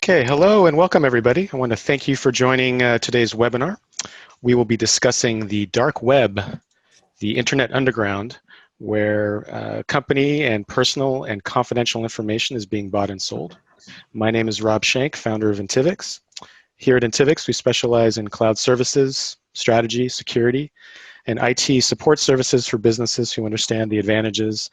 Okay, hello and welcome everybody. I want to thank you for joining today's webinar. We will be discussing the dark web, the internet underground, where company and personal and confidential information is being bought and sold. My name is Rob Shank, founder of Intivix. Here at Intivix, we specialize in cloud services, strategy, security, and IT support services for businesses who understand the advantages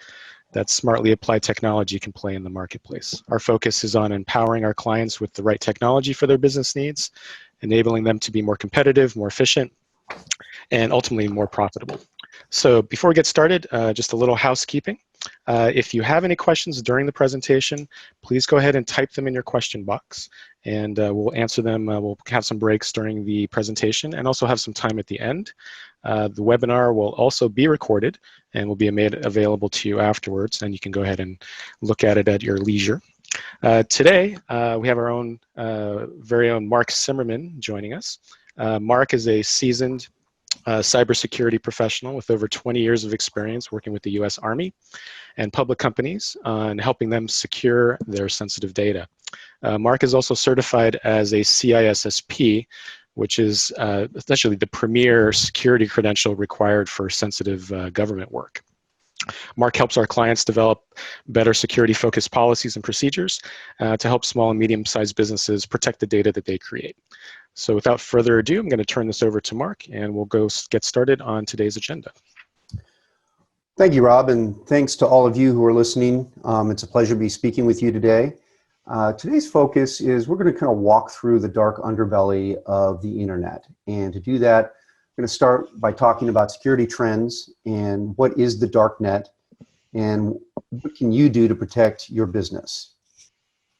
that smartly applied technology can play in the marketplace. Our focus is on empowering our clients with the right technology for their business needs, enabling them to be more competitive, more efficient, and ultimately more profitable. So before we get started, just a little housekeeping. If you have any questions during the presentation, please go ahead and type them in your question box, and we'll answer them. We'll have some breaks during the presentation and also have some time at the end. The webinar will also be recorded and will be made available to you afterwards, and you can go ahead and look at it at your leisure. Today, we have our own very own Mark Simmerman joining us. Mark is a seasoned cybersecurity professional with over 20 years of experience working with the U.S. Army and public companies on helping them secure their sensitive data. Mark is also certified as a CISSP, which is essentially the premier security credential required for sensitive government work. Mark helps our clients develop better security-focused policies and procedures to help small and medium-sized businesses protect the data that they create. So without further ado, I'm going to turn this over to Mark, and we'll go get started on today's agenda. Thank you, Rob, and thanks to all of you who are listening. It's a pleasure to be speaking with you today. Today's focus is we're going to kind of walk through the dark underbelly of the internet. And to do that, I'm going to start by talking about security trends and what is the dark net and what can you do to protect your business.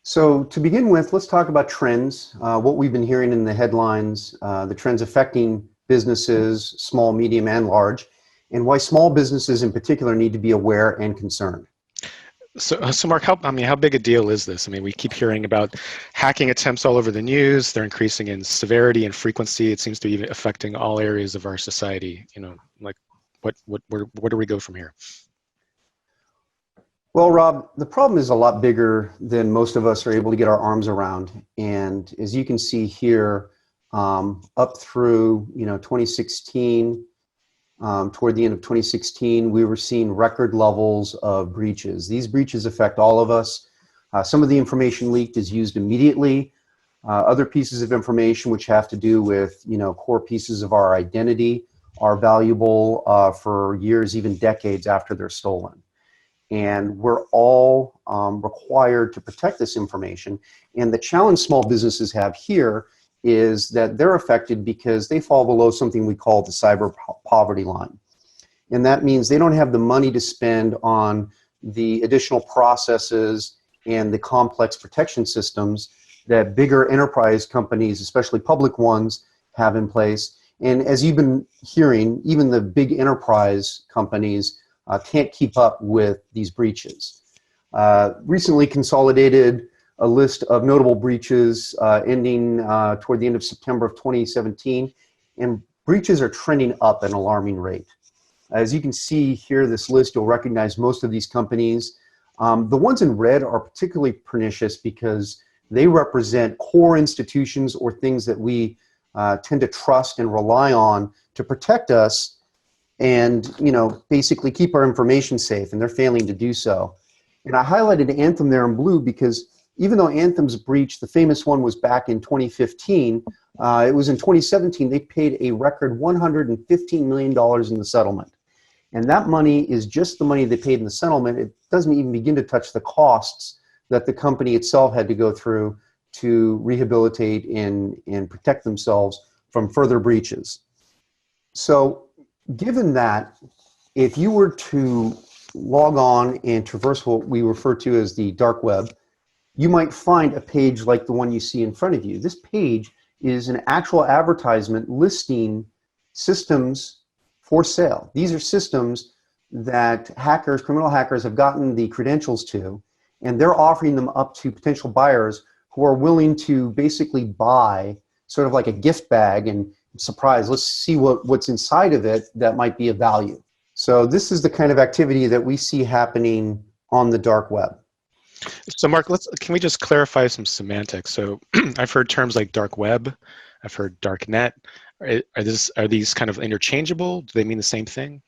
So to begin with, let's talk about trends, what we've been hearing in the headlines, the trends affecting businesses, small, medium, and large, and why small businesses in particular need to be aware and concerned. So Mark, how big a deal is this? I mean, we keep hearing about hacking attempts all over the news. They're increasing in severity and frequency. It seems to be affecting all areas of our society. You know, like where do we go from here? Well, Rob, the problem is a lot bigger than most of us are able to get our arms around. And as you can see here, up through 2016. Toward the end of 2016, we were seeing record levels of breaches. These breaches affect all of us. Some of the information leaked is used immediately. Other pieces of information which have to do with core pieces of our identity are valuable for years, even decades after they're stolen. And we're all required to protect this information. And the challenge small businesses have here is that they're affected because they fall below something we call the cyber poverty line. And that means they don't have the money to spend on the additional processes and the complex protection systems that bigger enterprise companies, especially public ones, have in place. And as you've been hearing, even the big enterprise companies can't keep up with these breaches. Recently consolidated a list of notable breaches ending toward the end of September of 2017, and breaches are trending up at an alarming rate. As you can see here, this list, you'll recognize most of these companies. The ones in red are particularly pernicious because they represent core institutions or things that we tend to trust and rely on to protect us and basically keep our information safe, and they're failing to do so. And I highlighted Anthem there in blue because even though Anthem's breach, the famous one, was back in 2015, it was in 2017 they paid a record $115 million in the settlement. And that money is just the money they paid in the settlement. It doesn't even begin to touch the costs that the company itself had to go through to rehabilitate and protect themselves from further breaches. So given that, if you were to log on and traverse what we refer to as the dark web, you might find a page like the one you see in front of you. This page is an actual advertisement listing systems for sale. These are systems that hackers, criminal hackers, have gotten the credentials to, and they're offering them up to potential buyers who are willing to basically buy sort of like a gift bag and surprise, let's see what's inside of it that might be of value. So this is the kind of activity that we see happening on the dark web. So Mark, can we just clarify some semantics? So I've heard terms like dark web, I've heard dark net. Are these kind of interchangeable? Do they mean the same thing?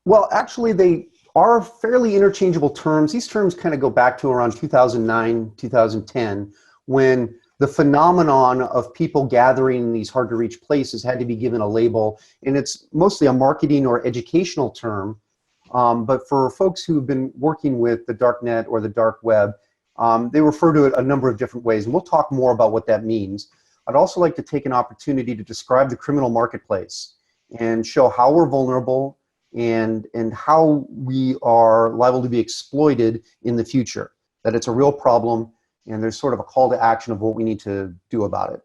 Well, actually, they are fairly interchangeable terms. These terms kind of go back to around 2009, 2010, when the phenomenon of people gathering in these hard-to-reach places had to be given a label, and it's mostly a marketing or educational term. But for folks who've been working with the dark net or the dark web, they refer to it a number of different ways, and we'll talk more about what that means. I'd also like to take an opportunity to describe the criminal marketplace and show how we're vulnerable and how we are liable to be exploited in the future, that it's a real problem, and there's sort of a call to action of what we need to do about it.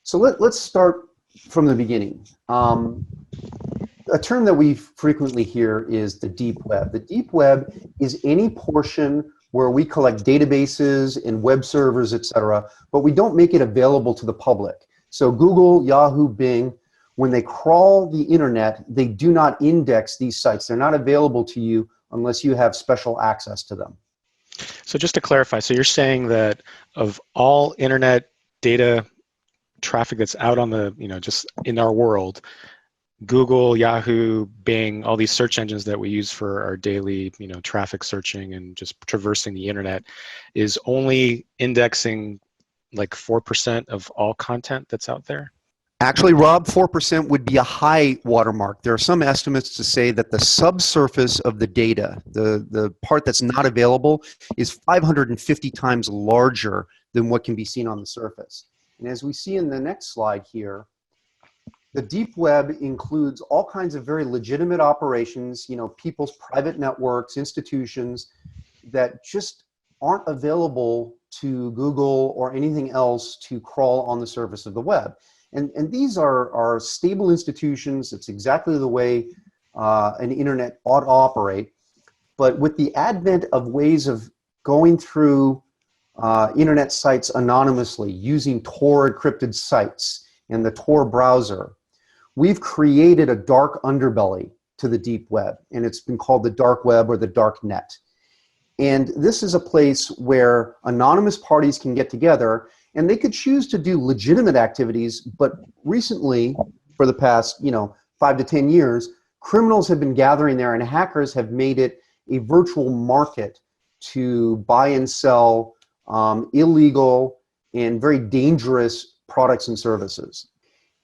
So let's start from the beginning. A term that we frequently hear is the deep web. The deep web is any portion where we collect databases and web servers, etc., but we don't make it available to the public. So Google, Yahoo, Bing, when they crawl the internet, they do not index these sites. They're not available to you unless you have special access to them. So just to clarify, so you're saying that of all internet data traffic that's out on the, just in our world, Google, Yahoo, Bing, all these search engines that we use for our daily, traffic searching and just traversing the internet is only indexing like 4% of all content that's out there? Actually, Rob, 4% would be a high watermark. There are some estimates to say that the subsurface of the data, the part that's not available, is 550 times larger than what can be seen on the surface. And as we see in the next slide here, the deep web includes all kinds of very legitimate operations, people's private networks, institutions that just aren't available to Google or anything else to crawl on the surface of the web. And these are stable institutions. It's exactly the way an internet ought to operate. But with the advent of ways of going through internet sites anonymously, using Tor encrypted sites and the Tor browser, we've created a dark underbelly to the deep web, and it's been called the dark web or the dark net. And this is a place where anonymous parties can get together, and they could choose to do legitimate activities, but recently, for the past 5 to 10 years, criminals have been gathering there, and hackers have made it a virtual market to buy and sell illegal and very dangerous products and services.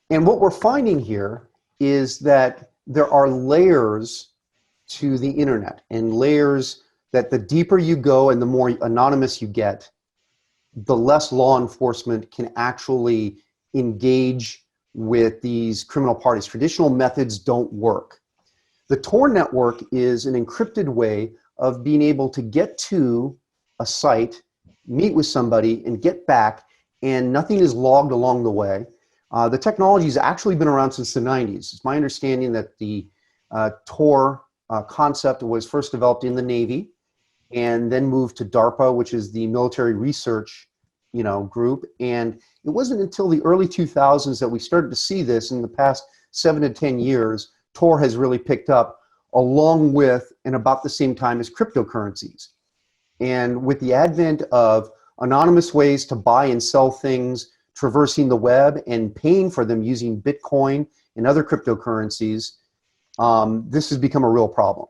And what we're finding here is that there are layers to the internet, and layers that the deeper you go and the more anonymous you get, the less law enforcement can actually engage with these criminal parties. Traditional methods don't work. The Tor network is an encrypted way of being able to get to a site, meet with somebody, and get back, and nothing is logged along the way. The technology has actually been around since the 90s. It's my understanding that the Tor concept was first developed in the Navy and then moved to DARPA, which is the military research group. And it wasn't until the early 2000s that we started to see this. In the past 7 to 10 years, Tor has really picked up, along with and about the same time as cryptocurrencies. And with the advent of anonymous ways to buy and sell things, traversing the web and paying for them using Bitcoin and other cryptocurrencies, this has become a real problem.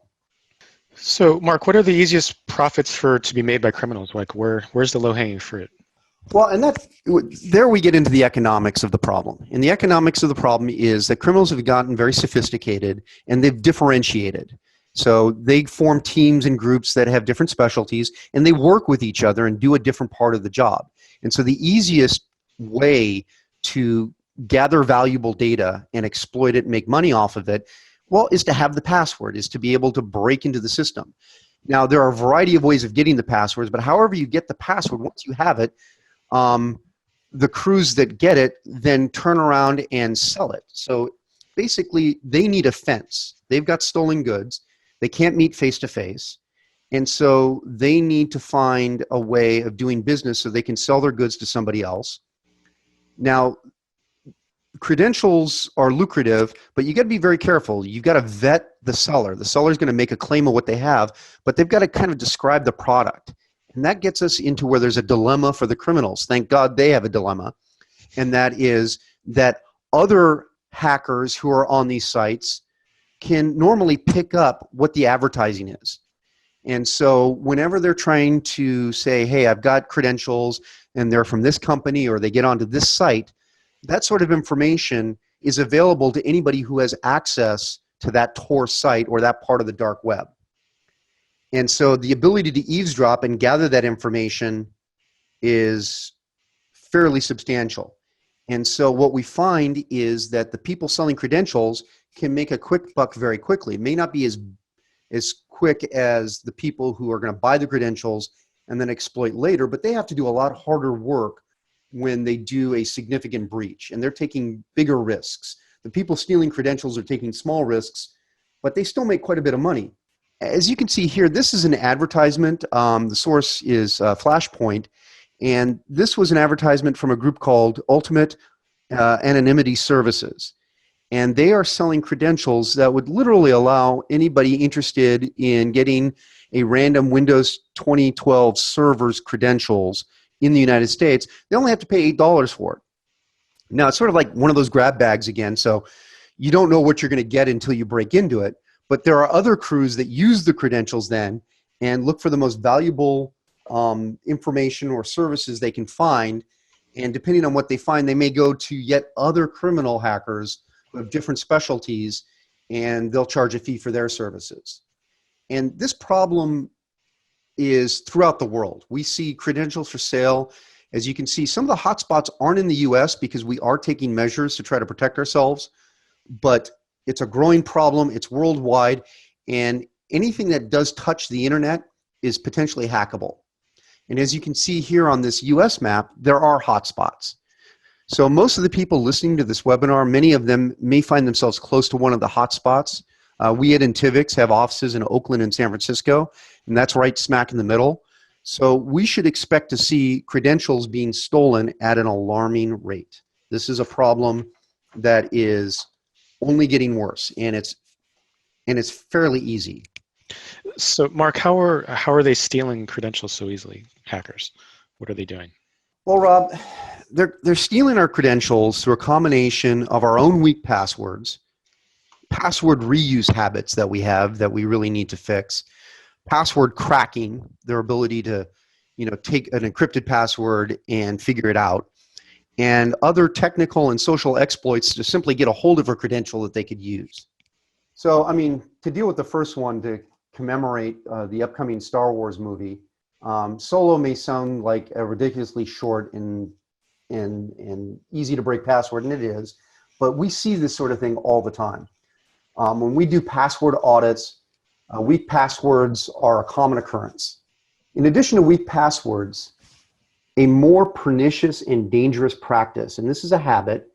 So, Mark, what are the easiest profits to be made by criminals? Like, where's the low-hanging fruit? Well, and there we get into the economics of the problem. And the economics of the problem is that criminals have gotten very sophisticated, and they've differentiated. So they form teams and groups that have different specialties, and they work with each other and do a different part of the job. And so the easiest way to gather valuable data and exploit it and make money off of it, well, is to have the password, is to be able to break into the system. Now, there are a variety of ways of getting the passwords, but however you get the password, once you have it, the crews that get it then turn around and sell it. So basically, they need a fence. They've got stolen goods. They can't meet face-to-face. And so they need to find a way of doing business so they can sell their goods to somebody else. Now, credentials are lucrative, but you got to be very careful. You've got to vet the seller. The seller's going to make a claim of what they have, but they've got to kind of describe the product. And that gets us into where there's a dilemma for the criminals. Thank God they have a dilemma. And that is that other hackers who are on these sites can normally pick up what the advertising is. And so whenever they're trying to say, hey, I've got credentials and they're from this company, or they get onto this site, that sort of information is available to anybody who has access to that Tor site or that part of the dark web. And so the ability to eavesdrop and gather that information is fairly substantial. And so what we find is that the people selling credentials can make a quick buck very quickly. It may not be as quick as the people who are going to buy the credentials and then exploit later, but they have to do a lot harder work when they do a significant breach, and they're taking bigger risks. The people stealing credentials are taking small risks, but they still make quite a bit of money. As you can see here, this is an advertisement. The source is Flashpoint, and this was an advertisement from a group called Ultimate Anonymity Services. And they are selling credentials that would literally allow anybody interested in getting a random Windows 2012 server's credentials in the United States. They only have to pay $8 for it. Now, it's sort of like one of those grab bags again, so you don't know what you're going to get until you break into it. But there are other crews that use the credentials then and look for the most valuable information or services they can find. And depending on what they find, they may go to yet other criminal hackers who have different specialties, and they'll charge a fee for their services. And this problem is throughout the world. We see credentials for sale. As you can see, some of the hotspots aren't in the US because we are taking measures to try to protect ourselves, but it's a growing problem. It's worldwide, and anything that does touch the internet is potentially hackable. And as you can see here on this US map, there are hotspots. So most of the people listening to this webinar, many of them may find themselves close to one of the hotspots. We at Intivix have offices in Oakland and San Francisco, and that's right smack in the middle. So we should expect to see credentials being stolen at an alarming rate. This is a problem that is only getting worse, and it's fairly easy. So, Mark, how are they stealing credentials so easily? Hackers, what are they doing? Well, Rob, they're stealing our credentials through a combination of our own weak passwords, password reuse habits that we have that we really need to fix, password cracking, their ability to, take an encrypted password and figure it out, and other technical and social exploits to simply get a hold of a credential that they could use. So, I mean, to deal with the first one, to commemorate the upcoming Star Wars movie, Solo may sound like a ridiculously short and easy to break password, and it is, but we see this sort of thing all the time. When we do password audits, weak passwords are a common occurrence. In addition to weak passwords, a more pernicious and dangerous practice, and this is a habit,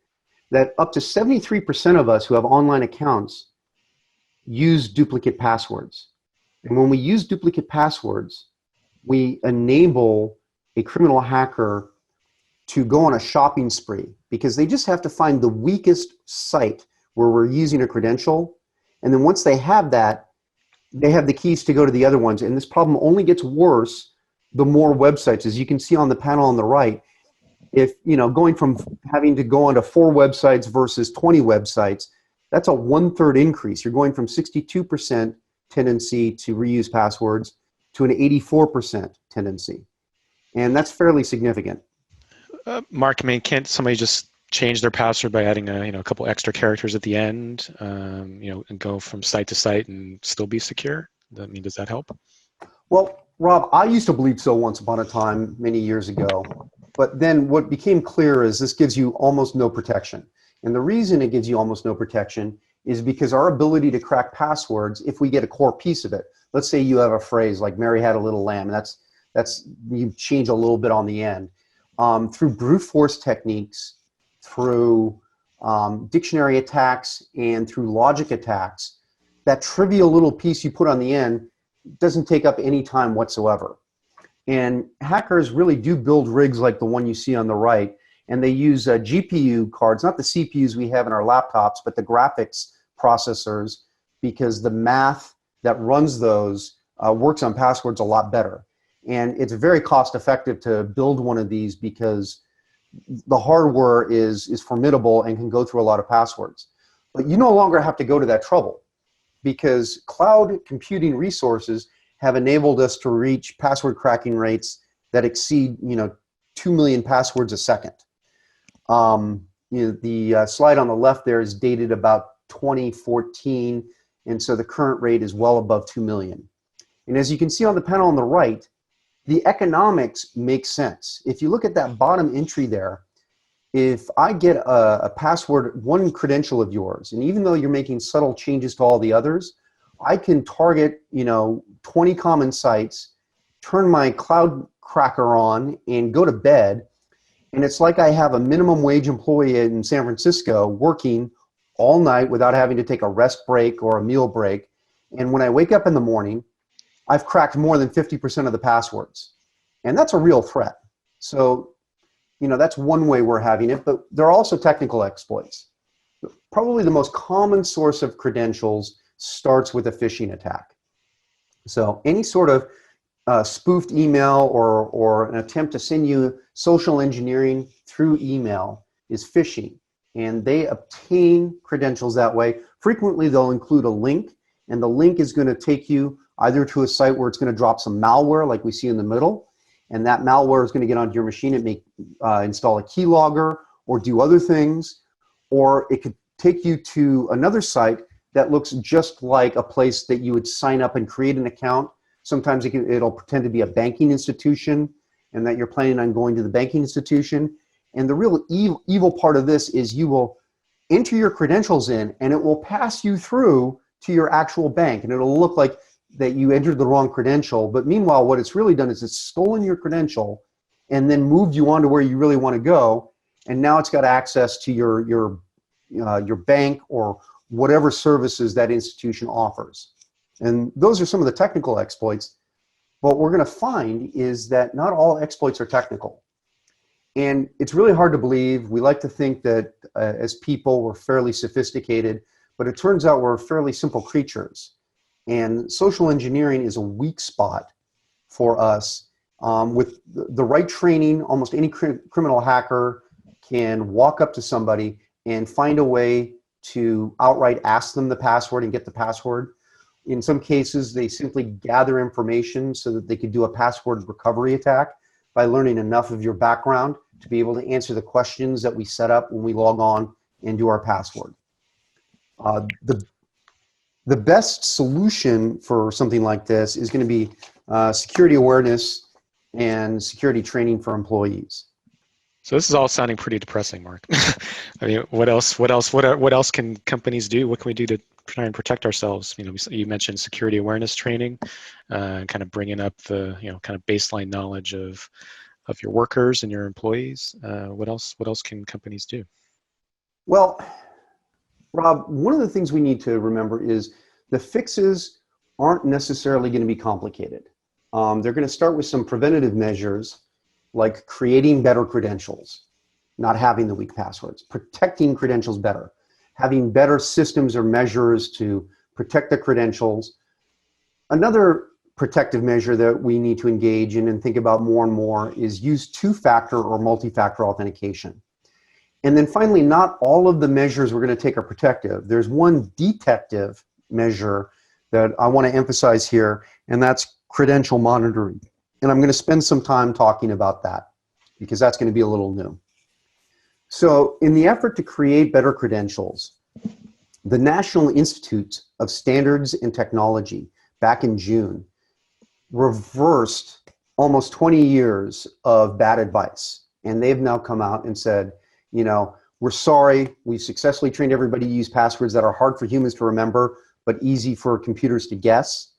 that up to 73% of us who have online accounts use duplicate passwords. And when we use duplicate passwords, we enable a criminal hacker to go on a shopping spree, because they just have to find the weakest site where we're using a credential. And then once they have that, they have the keys to go to the other ones. And this problem only gets worse the more websites. As you can see on the panel on the right, if, going from having to go onto 4 websites versus 20 websites, that's a 1/3 increase. You're going from 62% tendency to reuse passwords to an 84% tendency. And that's fairly significant. Mark, can't somebody just change their password by adding a couple extra characters at the end, and go from site to site and still be secure? Does that help? Well, Rob, I used to believe so once upon a time, many years ago. But then what became clear is this gives you almost no protection. And the reason it gives you almost no protection is because our ability to crack passwords, if we get a core piece of it, let's say you have a phrase like Mary had a little lamb, and that's you change a little bit on the end. Through brute force techniques, through dictionary attacks, and through logic attacks, that trivial little piece you put on the end doesn't take up any time whatsoever. And hackers really do build rigs like the one you see on the right, and they use GPU cards, not the CPUs we have in our laptops, but the graphics processors, because the math that runs those works on passwords a lot better. And it's very cost effective to build one of these because the hardware is formidable and can go through a lot of passwords. But you no longer have to go to that trouble because cloud computing resources have enabled us to reach password cracking rates that exceed 2 million passwords a second. The slide on the left there is dated about 2014, and so the current rate is well above 2 million. And as you can see on the panel on the right, the economics make sense. If you look at that bottom entry there, if I get a password, one credential of yours, and even though you're making subtle changes to all the others, I can target 20 common sites, turn my cloud cracker on, and go to bed. And it's like I have a minimum wage employee in San Francisco working all night without having to take a rest break or a meal break. And when I wake up in the morning, I've cracked more than 50% of the passwords. And that's a real threat. So, that's one way we're having it, but there are also technical exploits. Probably the most common source of credentials starts with a phishing attack. So any sort of spoofed email or an attempt to send you social engineering through email is phishing. And they obtain credentials that way. Frequently, they'll include a link, and the link is going to take you either to a site where it's going to drop some malware like we see in the middle, and that malware is going to get onto your machine. It may install a keylogger or do other things, or it could take you to another site that looks just like a place that you would sign up and create an account. Sometimes it'll pretend to be a banking institution and that you're planning on going to the banking institution. And the real evil part of this is you will enter your credentials in and it will pass you through to your actual bank, and it'll look like that you entered the wrong credential. But meanwhile, what it's really done is it's stolen your credential and then moved you on to where you really want to go. And now it's got access to your bank or whatever services that institution offers. And those are some of the technical exploits. What we're going to find is that not all exploits are technical. And it's really hard to believe. We like to think that as people we're fairly sophisticated, but it turns out we're fairly simple creatures. And social engineering is a weak spot for us. With the right training, almost any criminal hacker can walk up to somebody and find a way to outright ask them the password and get the password. In some cases, they simply gather information so that they could do a password recovery attack by learning enough of your background to be able to answer the questions that we set up when we log on and do our password. The best solution for something like this is going to be security awareness and security training for employees. So this is all sounding pretty depressing, Mark. I mean, what else can companies do? What can we do to try and protect ourselves? You mentioned security awareness training, kind of bringing up the kind of baseline knowledge of your workers and your employees. What else can companies do? Well, Rob, one of the things we need to remember is the fixes aren't necessarily going to be complicated. They're going to start with some preventative measures like creating better credentials, not having the weak passwords, protecting credentials better, having better systems or measures to protect the credentials. Another protective measure that we need to engage in and think about more and more is use two-factor or multi-factor authentication. And then finally, not all of the measures we're going to take are protective. There's one detective measure that I want to emphasize here, and that's credential monitoring. And I'm going to spend some time talking about that because that's going to be a little new. So in the effort to create better credentials, the National Institute of Standards and Technology back in June reversed almost 20 years of bad advice. And they've now come out and said, we're sorry, we've successfully trained everybody to use passwords that are hard for humans to remember, but easy for computers to guess.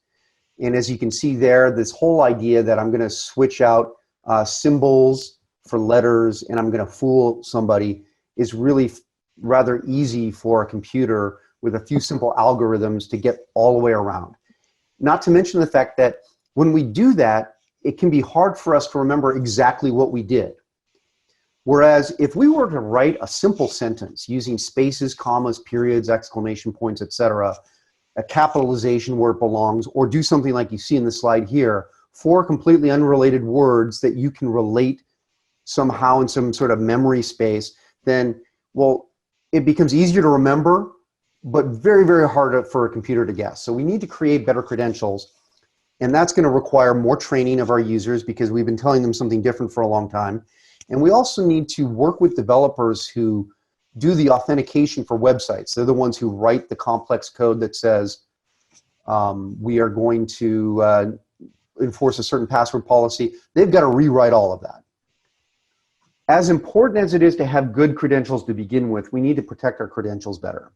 And as you can see there, this whole idea that I'm going to switch out symbols for letters and I'm going to fool somebody is really rather easy for a computer with a few simple algorithms to get all the way around. Not to mention the fact that when we do that, it can be hard for us to remember exactly what we did. Whereas if we were to write a simple sentence using spaces, commas, periods, exclamation points, etc., a capitalization where it belongs, or do something like you see in the slide here, 4 completely unrelated words that you can relate somehow in some sort of memory space, then, well, it becomes easier to remember, but very, very hard for a computer to guess. So we need to create better credentials, and that's going to require more training of our users because we've been telling them something different for a long time. And we also need to work with developers who do the authentication for websites. They're the ones who write the complex code that says we are going to enforce a certain password policy. They've got to rewrite all of that. As important as it is to have good credentials to begin with, we need to protect our credentials better.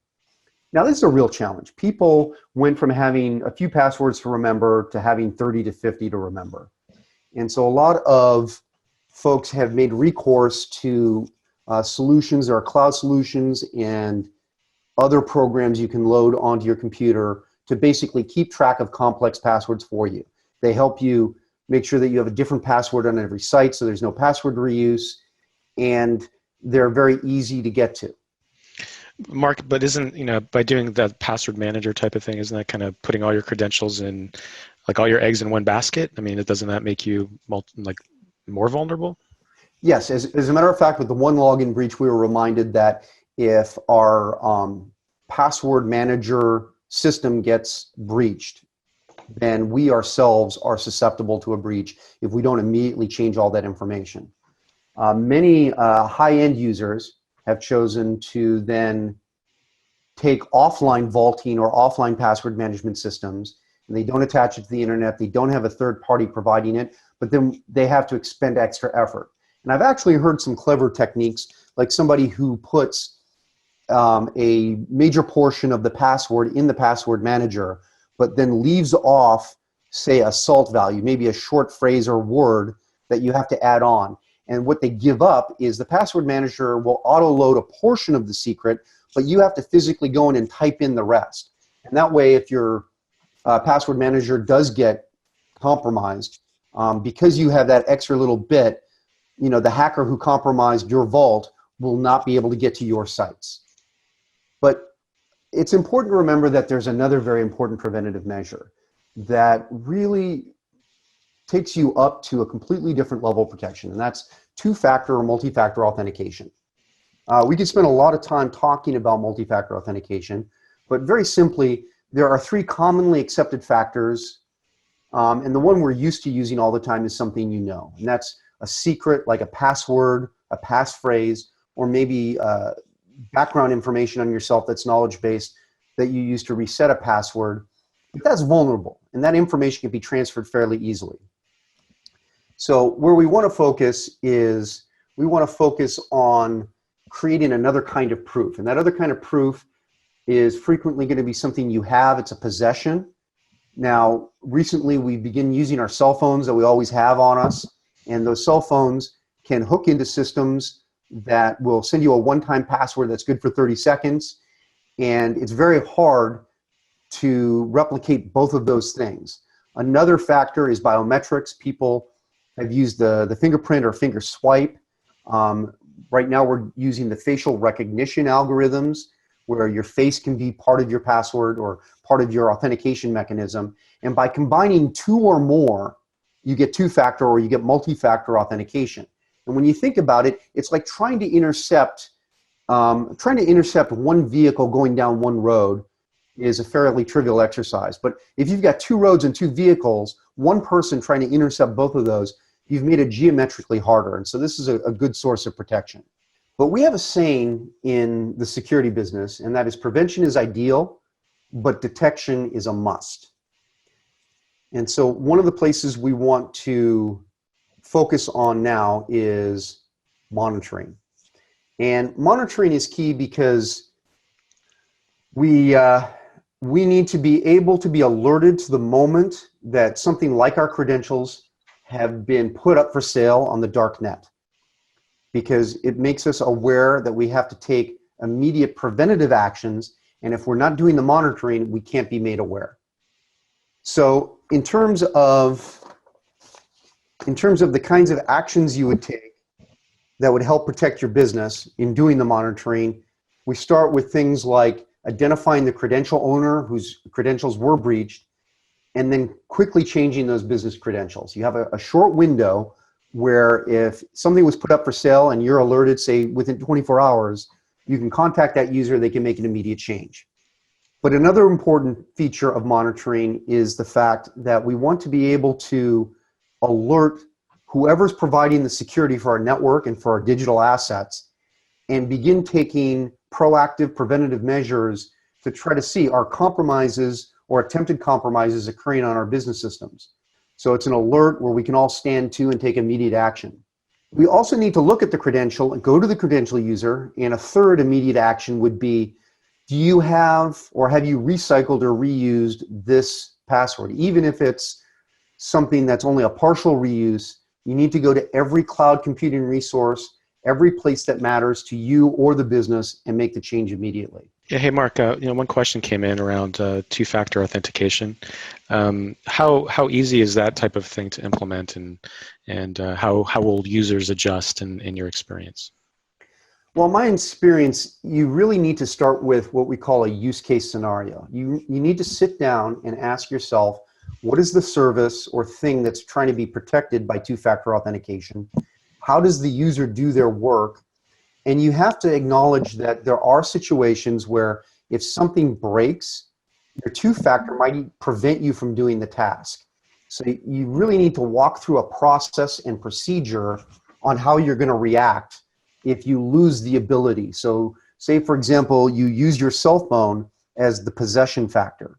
Now, this is a real challenge. People went from having a few passwords to remember to having 30 to 50 to remember. And so a lot of folks have made recourse to solutions or cloud solutions and other programs you can load onto your computer to basically keep track of complex passwords for you. They help you make sure that you have a different password on every site so there's no password reuse, and they're very easy to get to. Mark, but isn't, by doing that password manager type of thing, isn't that kind of putting all your credentials in, like all your eggs in one basket? I mean, doesn't that make you more vulnerable? Yes, as a matter of fact, with the one login breach, we were reminded that if our password manager system gets breached, then we ourselves are susceptible to a breach if we don't immediately change all that information. Many high-end users have chosen to then take offline vaulting or offline password management systems, and they don't attach it to the internet, they don't have a third party providing it, but then they have to expend extra effort. And I've actually heard some clever techniques, like somebody who puts a major portion of the password in the password manager, but then leaves off, say, a salt value, maybe a short phrase or word that you have to add on. And what they give up is the password manager will auto-load a portion of the secret, but you have to physically go in and type in the rest. And that way, if your password manager does get compromised, because you have that extra little bit, the hacker who compromised your vault will not be able to get to your sites. But it's important to remember that there's another very important preventative measure that really takes you up to a completely different level of protection, and that's two-factor or multi-factor authentication. We could spend a lot of time talking about multi-factor authentication, but very simply, there are 3 commonly accepted factors, and the one we're used to using all the time is something and that's a secret like a password, a passphrase, or maybe background information on yourself that's knowledge-based that you use to reset a password. But that's vulnerable, and that information can be transferred fairly easily. So where we want to focus is we want to focus on creating another kind of proof. And that other kind of proof is frequently going to be something you have. It's a possession. Now, recently we begin using our cell phones that we always have on us. And those cell phones can hook into systems that will send you a one-time password that's good for 30 seconds. And it's very hard to replicate both of those things. Another factor is biometrics. People have used the fingerprint or finger swipe. Right now we're using the facial recognition algorithms where your face can be part of your password or part of your authentication mechanism. And by combining 2 or more, you get two-factor or you get multi-factor authentication. And when you think about it, it's like trying to intercept one vehicle going down one road is a fairly trivial exercise. But if you've got 2 roads and 2 vehicles, one person trying to intercept both of those, you've made it geometrically harder. And so this is a good source of protection. But we have a saying in the security business, and that is prevention is ideal, but detection is a must. And so one of the places we want to focus on now is monitoring. And monitoring is key because we need to be able to be alerted to the moment that something like our credentials have been put up for sale on the dark net, because it makes us aware that we have to take immediate preventative actions, and if we're not doing the monitoring, we can't be made aware. So in terms of the kinds of actions you would take that would help protect your business in doing the monitoring, we start with things like identifying the credential owner whose credentials were breached, and then quickly changing those business credentials. You have a short window where if something was put up for sale and you're alerted, say within 24 hours, you can contact that user, they can make an immediate change. But another important feature of monitoring is the fact that we want to be able to alert whoever's providing the security for our network and for our digital assets and begin taking proactive preventative measures to try to see are compromises or attempted compromises occurring on our business systems. So it's an alert where we can all stand to and take immediate action. We also need to look at the credential and go to the credential user, and a third immediate action would be, do you have or have you recycled or reused this password? Even if it's something that's only a partial reuse, you need to go to every cloud computing resource, every place that matters to you or the business, and make the change immediately. Yeah, hey Mark, one question came in around two-factor authentication. How easy is that type of thing to implement, and how will users adjust in your experience? Well, in my experience, you really need to start with what we call a use case scenario. You need to sit down and ask yourself, what is the service or thing that's trying to be protected by two-factor authentication? How does the user do their work? And you have to acknowledge that there are situations where if something breaks, your two-factor might prevent you from doing the task. So you really need to walk through a process and procedure on how you're going to react if you lose the ability. So say, for example, you use your cell phone as the possession factor.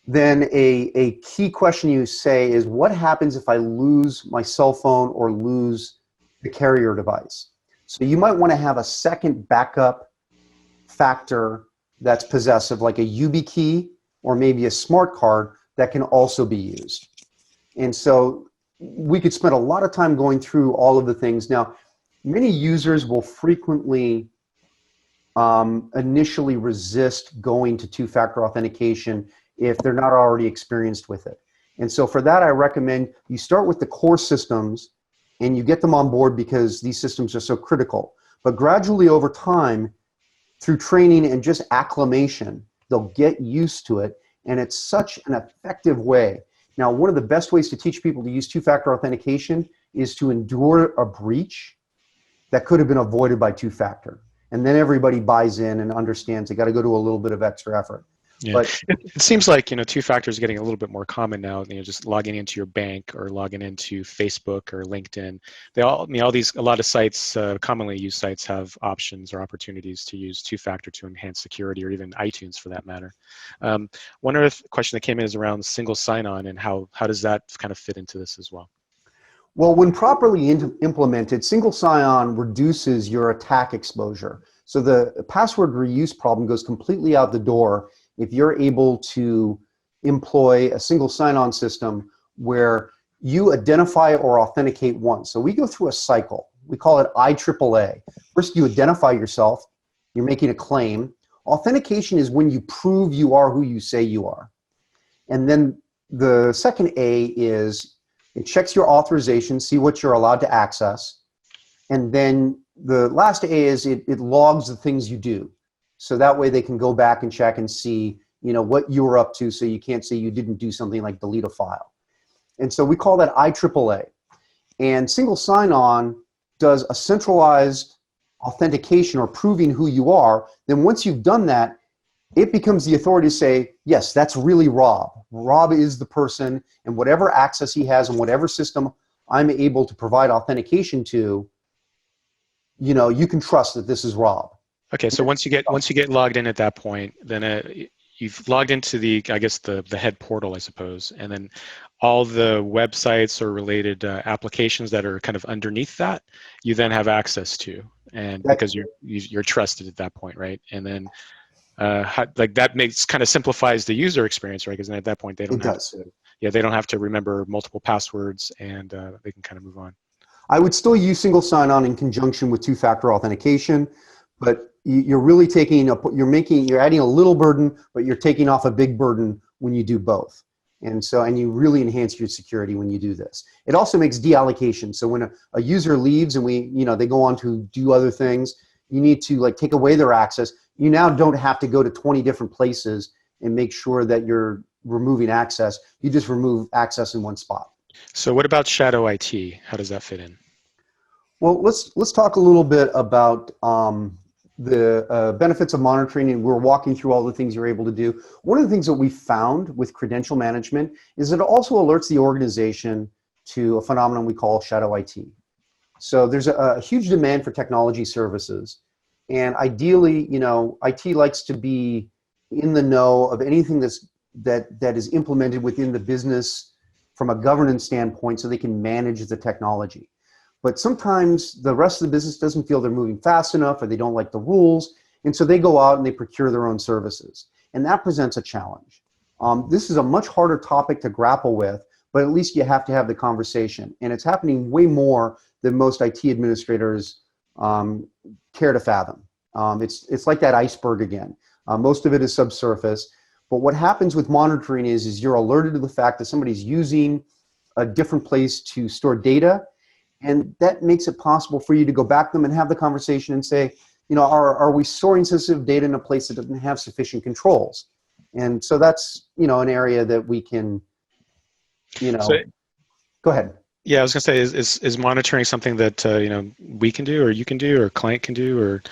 Then a key question you say is, what happens if I lose my cell phone or lose the carrier device? So you might want to have a second backup factor that's possessive, like a YubiKey or maybe a smart card that can also be used. And so we could spend a lot of time going through all of the things. Now, many users will frequently initially resist going to two-factor authentication if they're not already experienced with it. And so for that, I recommend you start with the core systems and you get them on board because these systems are so critical. But gradually over time, through training and just acclimation, they'll get used to it, and it's such an effective way. Now, one of the best ways to teach people to use two-factor authentication is to endure a breach that could have been avoided by two-factor. And then everybody buys in and understands they got to go to a little bit of extra effort. Yeah. But it seems like two-factor is getting a little bit more common now. Just logging into your bank or logging into Facebook or LinkedIn. They all, a lot of sites, commonly used sites, have options or opportunities to use two-factor to enhance security, or even iTunes for that matter. One other question that came in is around single sign-on, and how does that kind of fit into this as well? Well, when properly implemented, single sign-on reduces your attack exposure. So the password reuse problem goes completely out the door if you're able to employ a single sign-on system where you identify or authenticate once. So we go through a cycle. We call it IAAA. First, you identify yourself. You're making a claim. Authentication is when you prove you are who you say you are. And then the second A is it checks your authorization, see what you're allowed to access. And then the last A is it logs the things you do. So that way they can go back and check and see, what you were up to, so you can't say you didn't do something like delete a file. And so we call that IAAA. And single sign-on does a centralized authentication or proving who you are. Then once you've done that, it becomes the authority to say, yes, that's really Rob. Rob is the person, and whatever access he has and whatever system I'm able to provide authentication to, you can trust that this is Rob. Okay, so once you get logged in at that point, then you've logged into the head portal, I suppose, and then all the websites or related applications that are kind of underneath that, you then have access to, and because you're trusted at that point, right? And then that kind of simplifies the user experience, right? Because then at that point they don't have to remember multiple passwords, and they can kind of move on. I would still use single sign-on in conjunction with two-factor authentication, but you're really you're adding a little burden, but you're taking off a big burden when you do both. And you really enhance your security when you do this. It also makes deallocation. So when a user leaves and they go on to do other things, you need to take away their access. You now don't have to go to 20 different places and make sure that you're removing access. You just remove access in one spot. So what about shadow IT? How does that fit in? Well, let's talk a little bit about the benefits of monitoring, and we're walking through all the things you're able to do. One of the things that we found with credential management is that it also alerts the organization to a phenomenon we call shadow IT. So there's a huge demand for technology services, and ideally, IT likes to be in the know of anything that is implemented within the business from a governance standpoint, so they can manage the technology. But sometimes the rest of the business doesn't feel they're moving fast enough, or they don't like the rules, and so they go out and they procure their own services. And that presents a challenge. This is a much harder topic to grapple with, but at least you have to have the conversation. And it's happening way more than most IT administrators care to fathom. It's like that iceberg again. Most of it is subsurface. But what happens with monitoring is you're alerted to the fact that somebody's using a different place to store data, and that makes it possible for you to go back to them and have the conversation and say, are we storing sensitive data in a place that doesn't have sufficient controls? And so that's, an area that we can, go ahead. Yeah, I was going to say, is monitoring something that, we can do, or you can do, or client can do, or?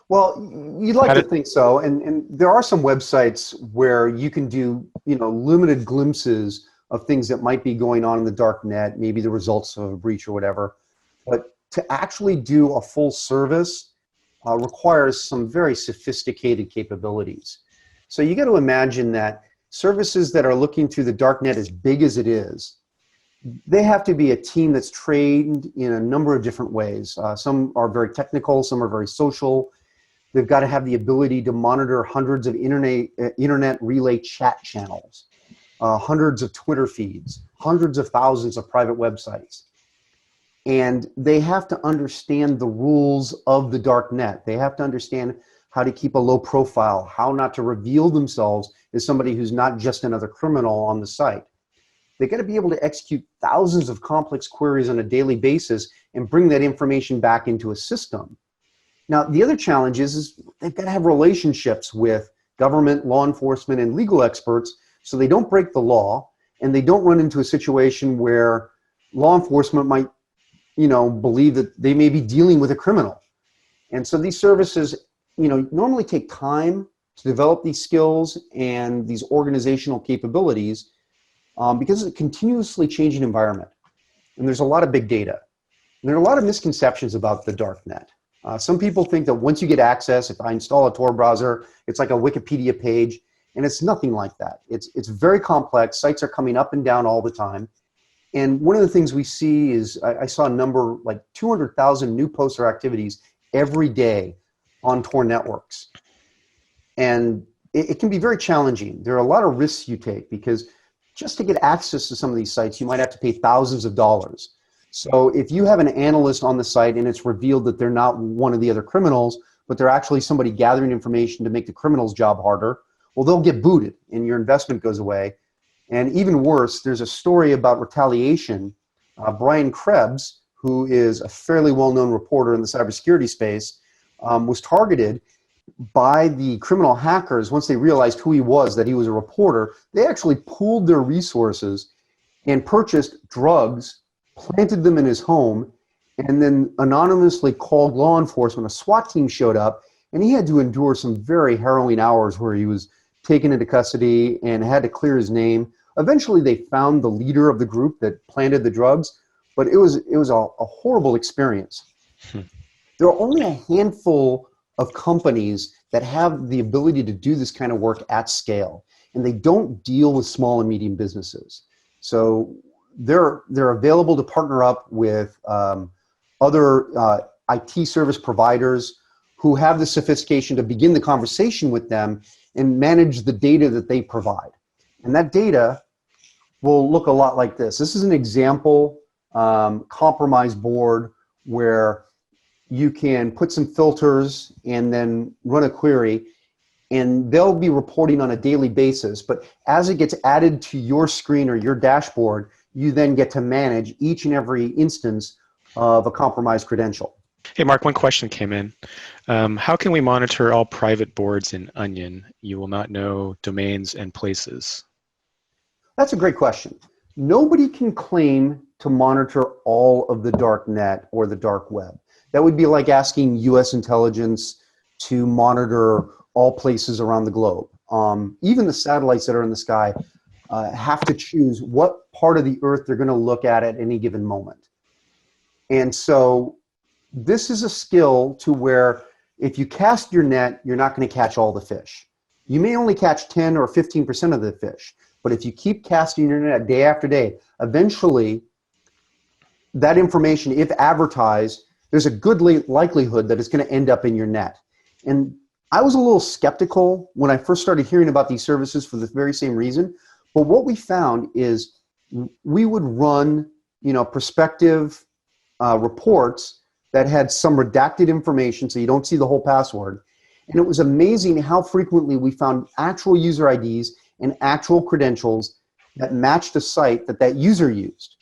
Well, you'd like to think so. And there are some websites where you can do, limited glimpses of things that might be going on in the dark net, maybe the results of a breach or whatever. But to actually do a full service requires some very sophisticated capabilities. So you got to imagine that services that are looking through the dark net, as big as it is, they have to be a team that's trained in a number of different ways. Some are very technical, some are very social. They've got to have the ability to monitor hundreds of internet relay chat channels, hundreds of Twitter feeds, hundreds of thousands of private websites. And they have to understand the rules of the dark net. They have to understand how to keep a low profile, how not to reveal themselves as somebody who's not just another criminal on the site. They got to be able to execute thousands of complex queries on a daily basis and bring that information back into a system. Now, the other challenge is they've got to have relationships with government, law enforcement, and legal experts so they don't break the law and they don't run into a situation where law enforcement might, believe that they may be dealing with a criminal. And so these services, normally take time to develop these skills and these organizational capabilities because it's a continuously changing environment. And there's a lot of big data. And there are a lot of misconceptions about the dark net. Some people think that once you get access, if I install a Tor browser, it's like a Wikipedia page, and it's nothing like that. It's very complex. Sites are coming up and down all the time. And one of the things we see is, I saw a number like 200,000 new posts or activities every day on Tor networks. And it can be very challenging. There are a lot of risks you take because just to get access to some of these sites, you might have to pay thousands of dollars. So if you have an analyst on the site and it's revealed that they're not one of the other criminals, but they're actually somebody gathering information to make the criminal's job harder, well, they'll get booted and your investment goes away. And even worse, there's a story about retaliation. Brian Krebs, who is a fairly well-known reporter in the cybersecurity space, was targeted by the criminal hackers. Once they realized who he was, that he was a reporter, they actually pooled their resources and purchased drugs, planted them in his home, and then anonymously called law enforcement. A SWAT team showed up, and he had to endure some very harrowing hours where he was taken into custody and had to clear his name. Eventually, they found the leader of the group that planted the drugs, but it was a horrible experience. There are only a handful of companies that have the ability to do this kind of work at scale, and they don't deal with small and medium businesses. So they're available to partner up with other IT service providers who have the sophistication to begin the conversation with them and manage the data that they provide. And that data will look a lot like this. This is an example compromise board where you can put some filters and then run a query, and they'll be reporting on a daily basis. But as it gets added to your screen or your dashboard, you then get to manage each and every instance of a compromised credential. Hey, Mark, one question came in. How can we monitor all private boards in Onion? You will not know domains and places. That's a great question. Nobody can claim to monitor all of the dark net or the dark web. That would be like asking US intelligence to monitor all places around the globe. Even the satellites that are in the sky have to choose what part of the earth they're going to look at any given moment. And so this is a skill to where if you cast your net, you're not going to catch all the fish. You may only catch 10 or 15% of the fish, but if you keep casting your net day after day, eventually that information, if advertised, there's a good likelihood that it's going to end up in your net. And I was a little skeptical when I first started hearing about these services for the very same reason. But what we found is we would run, prospective reports that had some redacted information so you don't see the whole password. And it was amazing how frequently we found actual user IDs and actual credentials that matched a site that user used.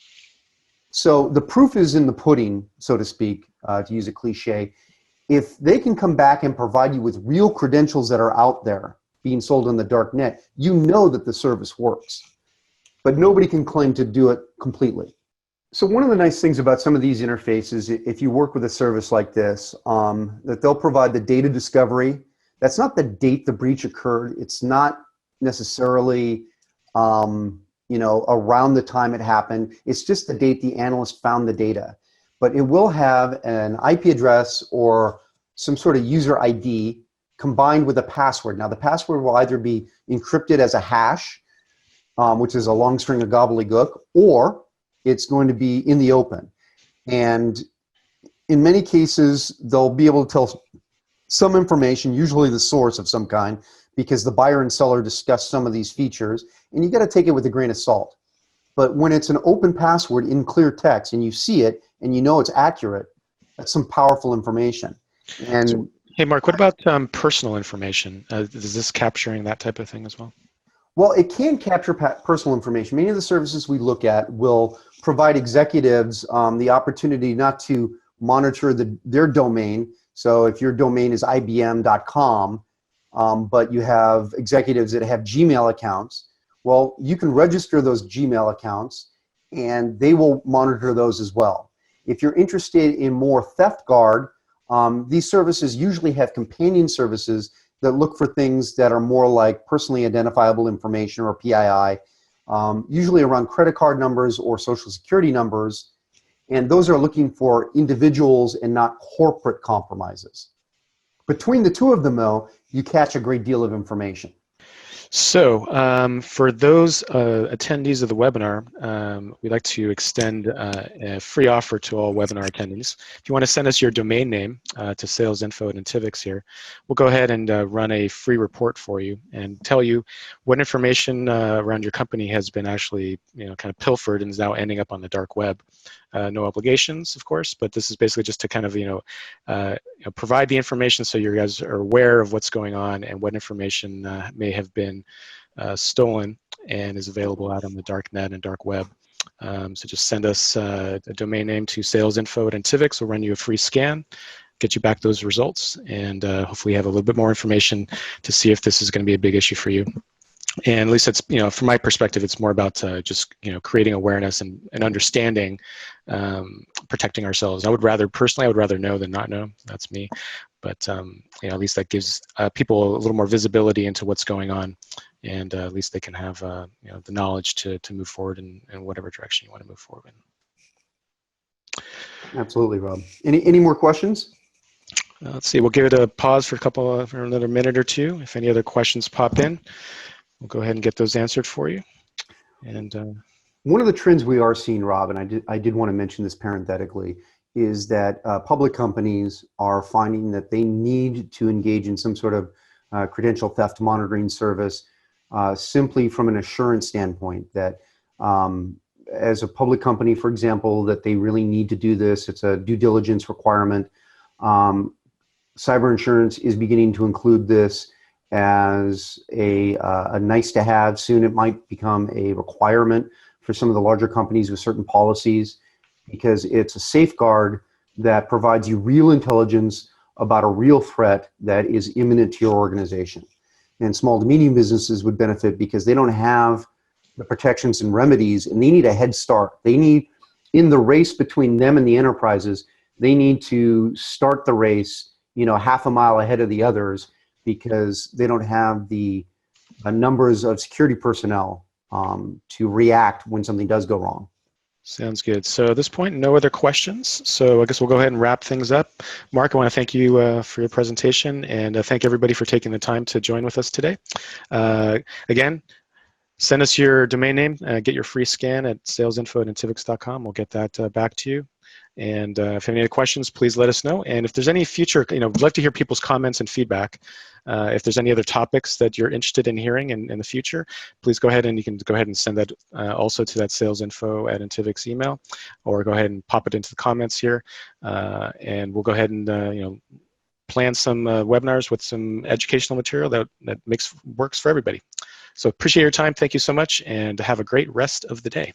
So the proof is in the pudding, so to speak, to use a cliche. If they can come back and provide you with real credentials that are out there being sold on the dark net, you know that the service works. But nobody can claim to do it completely. So one of the nice things about some of these interfaces, if you work with a service like this, that they'll provide the data discovery. That's not the date the breach occurred. It's not necessarily around the time it happened. It's just the date the analyst found the data. But it will have an IP address or some sort of user ID combined with a password. Now the password will either be encrypted as a hash, which is a long string of gobbledygook, or it's going to be in the open. And in many cases, they'll be able to tell some information, usually the source of some kind, because the buyer and seller discussed some of these features, and you got to take it with a grain of salt. But when it's an open password in clear text and you see it and you know it's accurate, that's some powerful information. And So, hey, Mark, what about personal information? Is this capturing that type of thing as well? well, it can capture personal information. Many of the services we look at will provide executives the opportunity not to monitor their domain. So if your domain is ibm.com, but you have executives that have Gmail accounts, well, you can register those Gmail accounts and they will monitor those as well. If you're interested in more theft guard, these services usually have companion services that look for things that are more like personally identifiable information or PII, usually around credit card numbers or social security numbers. And those are looking for individuals and not corporate compromises. Between the two of them, though, you catch a great deal of information. So for those attendees of the webinar, we'd like to extend a free offer to all webinar attendees. If you want to send us your domain name to salesinfo at Intivix here, we'll go ahead and run a free report for you and tell you what information around your company has been actually kind of pilfered and is now ending up on the dark web. No obligations, of course, but this is basically just to kind of provide the information so you guys are aware of what's going on and what information may have been stolen and is available out on the dark net and dark web. So just send us a domain name to salesinfo at Intivix. We'll run you a free scan, get you back those results, and hopefully have a little bit more information to see if this is going to be a big issue for you. And at least it's, from my perspective, it's more about just, creating awareness and understanding, protecting ourselves. Personally, I would rather know than not know. That's me. But, at least that gives people a little more visibility into what's going on. And at least they can have, the knowledge to move forward in whatever direction you want to move forward in. Absolutely, Rob. Any more questions? Let's see. We'll give it a pause for another minute or two. If any other questions pop in, we'll go ahead and get those answered for you. And one of the trends we are seeing, Rob, and I did want to mention this parenthetically, is that public companies are finding that they need to engage in some sort of credential theft monitoring service simply from an assurance standpoint that as a public company, for example, that they really need to do this. It's a due diligence requirement. Cyber insurance is beginning to include this as a nice to have. Soon it might become a requirement for some of the larger companies with certain policies, because it's a safeguard that provides you real intelligence about a real threat that is imminent to your organization. And small to medium businesses would benefit because they don't have the protections and remedies, and they need a head start. They need, in the race between them and the enterprises, they need to start the race, half a mile ahead of the others, because they don't have the numbers of security personnel to react when something does go wrong. Sounds good. So at this point, no other questions. So I guess we'll go ahead and wrap things up. Mark, I want to thank you for your presentation, and thank everybody for taking the time to join with us today. Again, send us your domain name, get your free scan at salesinfo@intivix.com. We'll get that back to you. And if you have any other questions, please let us know. And if there's any future, we'd love to hear people's comments and feedback. If there's any other topics that you're interested in hearing in the future, please go ahead and you can go ahead and send that also to that salesinfo@intivix email, or go ahead and pop it into the comments here. And we'll go ahead and plan some webinars with some educational material that works for everybody. So appreciate your time. Thank you so much, and have a great rest of the day.